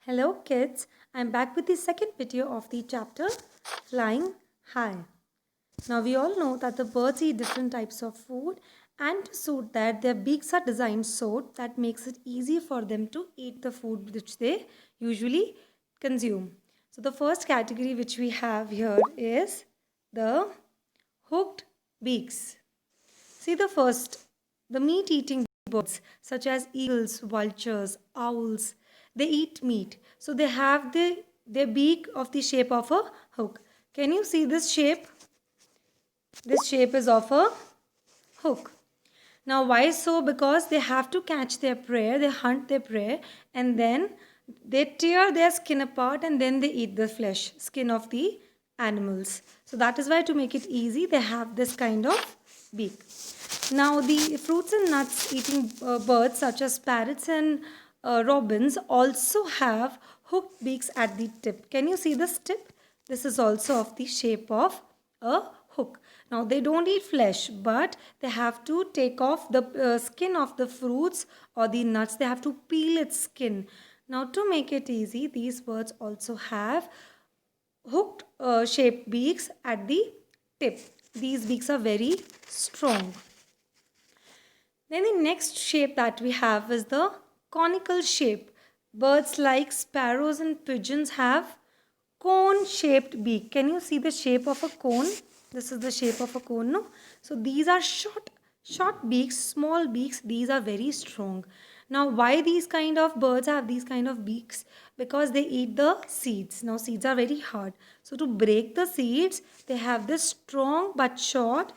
Hello kids, I'm back with the second video of the chapter Flying High. Now we all know that the birds eat different types of food, and to suit that their beaks are designed so that makes it easy for them to eat the food which they usually consume. So the first category which we have here is the hooked beaks. See the meat eating birds such as eagles, vultures, owls, they eat meat. So they have their beak of the shape of a hook. Can you see this shape? This shape is of a hook. Now why so? Because they have to catch their prey, they hunt their prey, and then they tear their skin apart and then they eat the flesh, skin of the animals. So that is why, to make it easy, they have this kind of beak. Now the fruits and nuts eating birds such as parrots and robins also have hooked beaks at the tip. Can you see this tip? This is also of the shape of a hook. Now they don't eat flesh, but they have to take off the skin of the fruits or the nuts. They have to peel its skin. Now to make it easy, these birds also have hooked shaped beaks at the tip. These beaks are very strong. Then the next shape that we have is the conical shape. Birds like sparrows and pigeons have cone-shaped beak. Can you see the shape of a cone? This is the shape of a cone, no? So these are short beaks, small beaks. These are very strong. Now why these kind of birds have these kind of beaks? Because they eat the seeds. Now seeds are very hard. So to break the seeds, they have this strong but short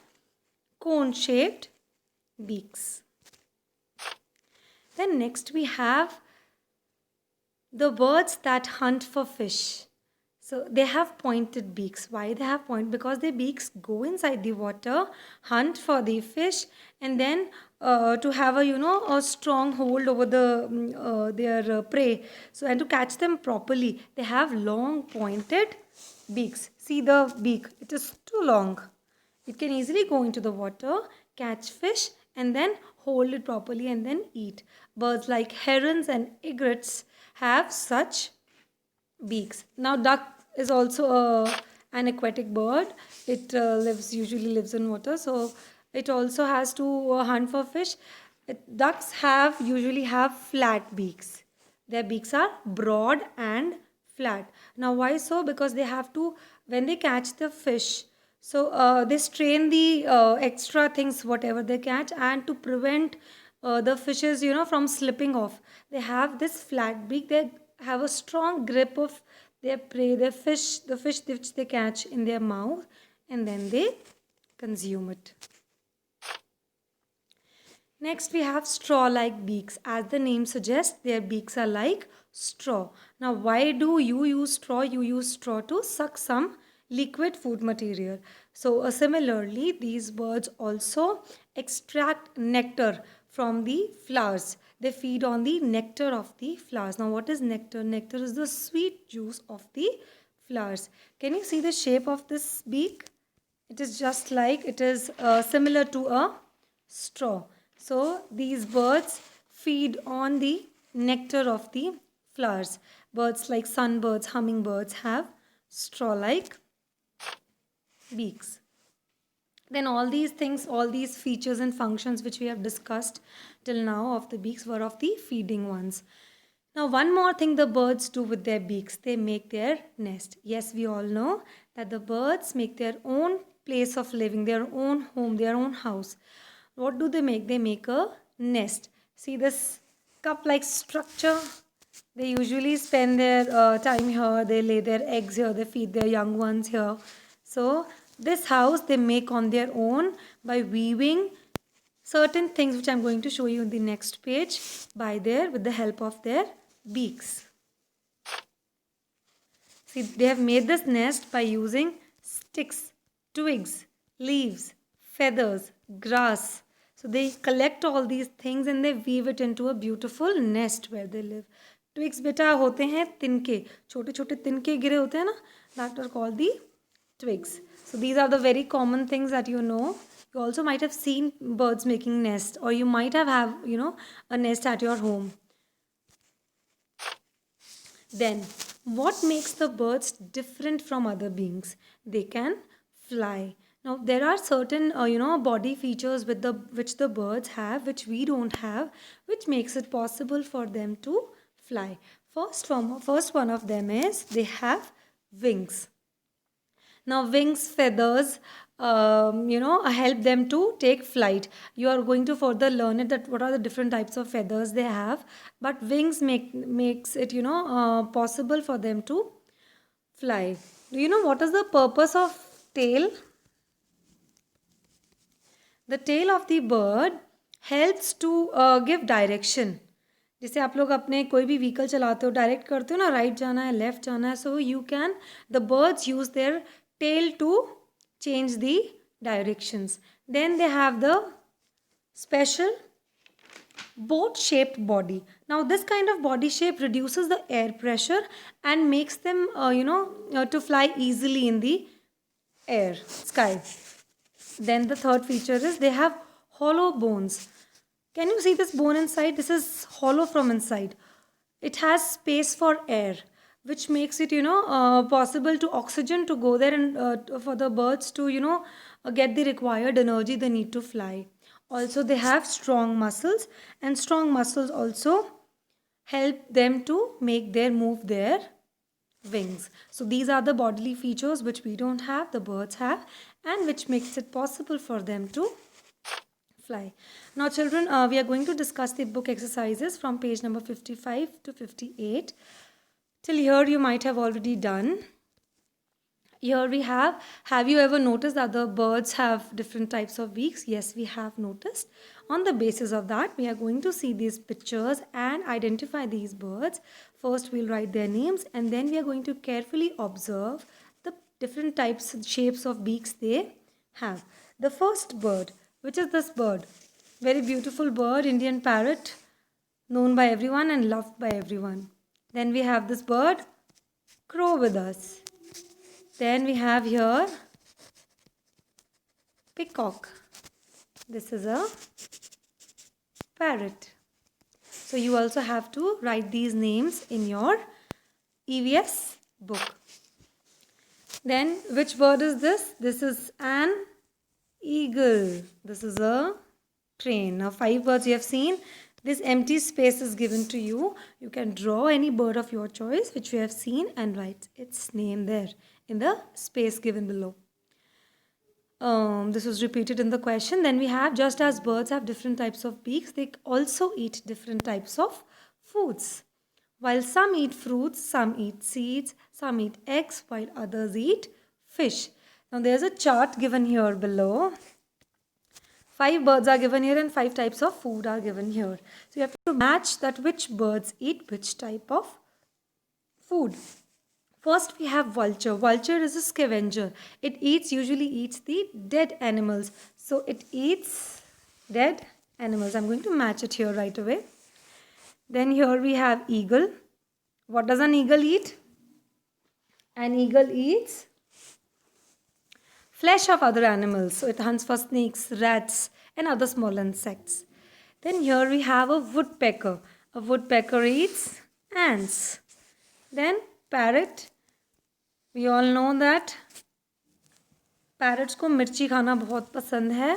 cone-shaped beaks. Then next we have the birds that hunt for fish. So they have pointed beaks. Why they have point? Because their beaks go inside the water, hunt for the fish, and then to have a strong hold over their prey. So and to catch them properly, they have long pointed beaks. See the beak; it is too long. It can easily go into the water, catch fish, and then hold it properly and then eat. Birds like herons and egrets have such beaks. Now, duck is also an aquatic bird. It usually lives in water, so it also has to hunt for fish. Ducks usually have flat beaks. Their beaks are broad and flat. Now, why so? Because they have to, when they catch the fish, so they strain the extra things, whatever they catch, and to prevent the fishes, from slipping off, they have this flat beak. They have a strong grip of their prey, the fish which they catch in their mouth, and then they consume it. Next, we have straw-like beaks. As the name suggests, their beaks are like straw. Now, why do you use straw? You use straw to suck some liquid food material. So, similarly, these birds also extract nectar from the flowers. They feed on the nectar of the flowers. Now, what is nectar? Nectar is the sweet juice of the flowers. Can you see the shape of this beak? It is just like, it is similar to a straw. So these birds feed on the nectar of the flowers. Birds like sunbirds, hummingbirds have straw-like beaks. Then all these things, all these features and functions which we have discussed till now of the beaks were of the feeding ones. Now one more thing the birds do with their beaks, they make their nest. Yes, we all know that the birds make their own place of living, their own home, their own house. What do they make? They make a nest. See this cup-like structure? They usually spend their time here. They lay their eggs here. They feed their young ones here. So this house they make on their own by weaving certain things which I'm going to show you in the next page with the help of their beaks. See, they have made this nest by using sticks, twigs, leaves, feathers, grass. So they collect all these things and they weave it into a beautiful nest where they live. Twigs beta होते हैं तिनके, छोटे छोटे तिनके गिरे होते हैं ना, that are called the twigs. So these are the very common things that you know. You also might have seen birds making nests, or you might have a nest at your home. Then, what makes the birds different from other beings? They can fly. Now, there are certain, body features with which the birds have, which we don't have, which makes it possible for them to fly. First one of them is they have wings. Now, wings, feathers, help them to take flight. You are going to further learn it that what are the different types of feathers they have. But wings makes it, possible for them to fly. Do you know what is the purpose of tail? The tail of the bird helps to give direction. जैसे आप लोग अपने कोई भी vehicle चलाते हो direct करते हो ना राइट जाना है लेफ्ट जाना है so you can the buds use their tail to change the directions. Then they have the special boat shaped body. Now this kind of body shape reduces the air pressure and makes them to fly easily in the air sky. Then the third feature is they have hollow bones. Can you see this bone inside? This is hollow from inside. It has space for air, which makes it possible to oxygen to go there and for the birds to get the required energy they need to fly. Also they have strong muscles, and strong muscles also help them to move their wings. So these are the bodily features which we don't have, the birds have, and which makes it possible for them to fly. Now children, we are going to discuss the book exercises from page number 55 to 58. Till here you might have already done. Here we have you ever noticed that the birds have different types of beaks? Yes, we have noticed. On the basis of that, we are going to see these pictures and identify these birds. First, we'll write their names and then we are going to carefully observe the different types and shapes of beaks they have. The first bird, which is this bird? Very beautiful bird, Indian parrot, known by everyone and loved by everyone. Then we have this bird, crow with us. Then we have here peacock. This is a parrot. So you also have to write these names in your E.V.S. book. Then which bird is this? This is an eagle. This is a crane. Now 5 birds you have seen. This empty space is given to you. You can draw any bird of your choice which you have seen and write its name there in the space given below. This was repeated in the question. Then we have, just as birds have different types of beaks, they also eat different types of foods. While some eat fruits, some eat seeds, some eat eggs, while others eat fish. Now there's a chart given here below. 5 birds are given here and 5 types of food are given here. So you have to match that which birds eat which type of food. First we have vulture. Vulture is a scavenger. It usually eats the dead animals. So it eats dead animals. I'm going to match it here right away. Then here we have eagle. What does an eagle eat? An eagle eats flesh of other animals. So it hunts for snakes, rats and other small insects. Then here we have a woodpecker. A woodpecker eats ants. Then parrot. We all know that parrots को मिर्ची खाना बहुत पसंद है.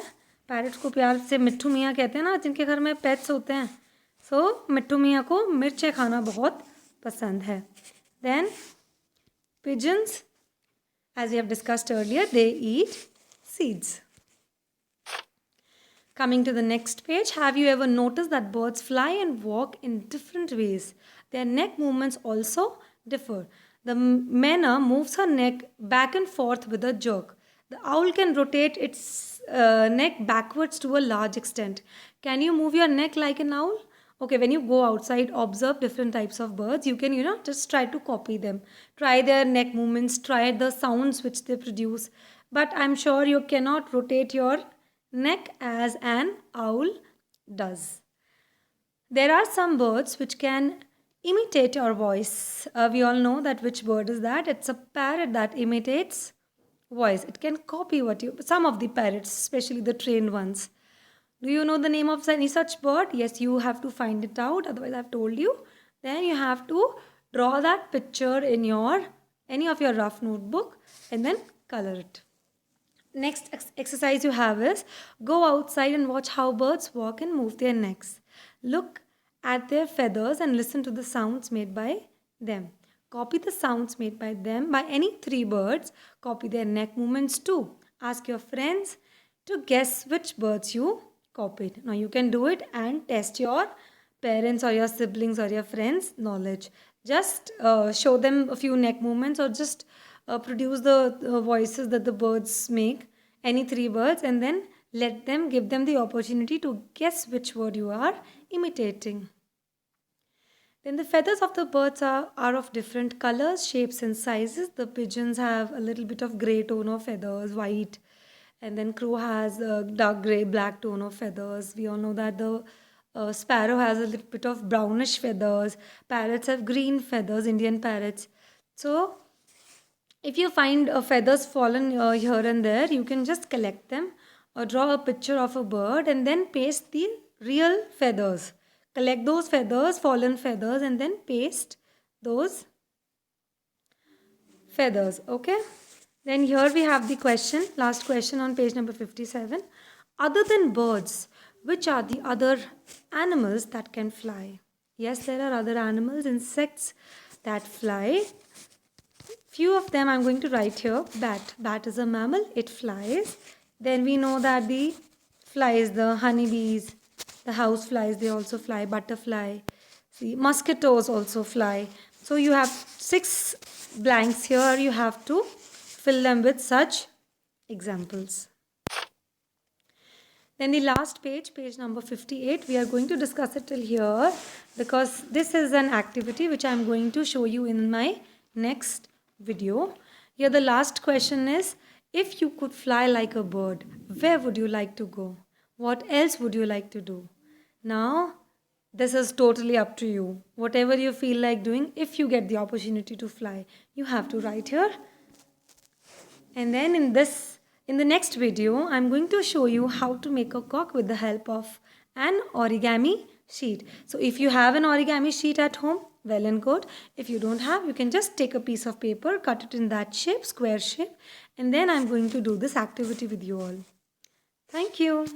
Parrots को प्यार से मिट्ठू मियाँ कहते हैं ना, जिनके घर में pets होते हैं. So मिट्ठू मियाँ को मिर्चें खाना बहुत पसंद है. Then pigeons, as we have discussed earlier, they eat seeds. Coming to the next page, have you ever noticed that birds fly and walk in different ways? Their neck movements also differ. The myna moves her neck back and forth with a jerk. The owl can rotate its neck backwards to a large extent. Can you move your neck like an owl? Okay, when you go outside, observe different types of birds. You can, just try to copy them. Try their neck movements, try the sounds which they produce. But I'm sure you cannot rotate your neck as an owl does. There are some birds which can imitate your voice. We all know that which bird is that. It's a parrot that imitates voice. It can copy some of the parrots, especially the trained ones. Do you know the name of any such bird? Yes, you have to find it out. Otherwise, I've told you. Then you have to Draw that picture in any of your rough notebook and then color it. Next exercise you have is go outside and watch how birds walk and move their necks. Look at their feathers and listen to the sounds made by them. Copy the sounds made by them by any three birds. Copy their neck movements too. Ask your friends to guess which birds you copied. Now you can do it and test your parents or your siblings or your friends' knowledge. Just show them a few neck movements or just produce the voices that the birds make, any three birds, and then give them the opportunity to guess which word you are imitating. Then the feathers of the birds are of different colors, shapes and sizes. The pigeons have a little bit of grey tone of feathers, white, and then crow has a dark grey, black tone of feathers. We all know that the sparrow has a little bit of brownish feathers. Parrots have green feathers, Indian parrots. So if you find feathers fallen here and there, you can just collect them or draw a picture of a bird and then paste the real feathers. Collect those feathers, fallen feathers, and then paste those feathers. Okay. Then here we have the question, last question on page number 57. Other than birds, which are the other animals that can fly? Yes, there are other animals, insects that fly. Few of them I'm going to write here. Bat. Bat is a mammal. It flies. Then we know that the flies, the honeybees, the house flies, they also fly. Butterfly. See, mosquitoes also fly. So you have 6 blanks here. You have to fill them with such examples. Then the last page, page number 58, we are going to discuss it till here because this is an activity which I am going to show you in my next video. Here the last question is, if you could fly like a bird, where would you like to go? What else would you like to do? Now, this is totally up to you. Whatever you feel like doing, if you get the opportunity to fly, you have to write here. And then in the next video, I'm going to show you how to make a cock with the help of an origami sheet. So if you have an origami sheet at home, well and good. If you don't have, you can just take a piece of paper, cut it in that shape, square shape, and then I'm going to do this activity with you all. Thank you.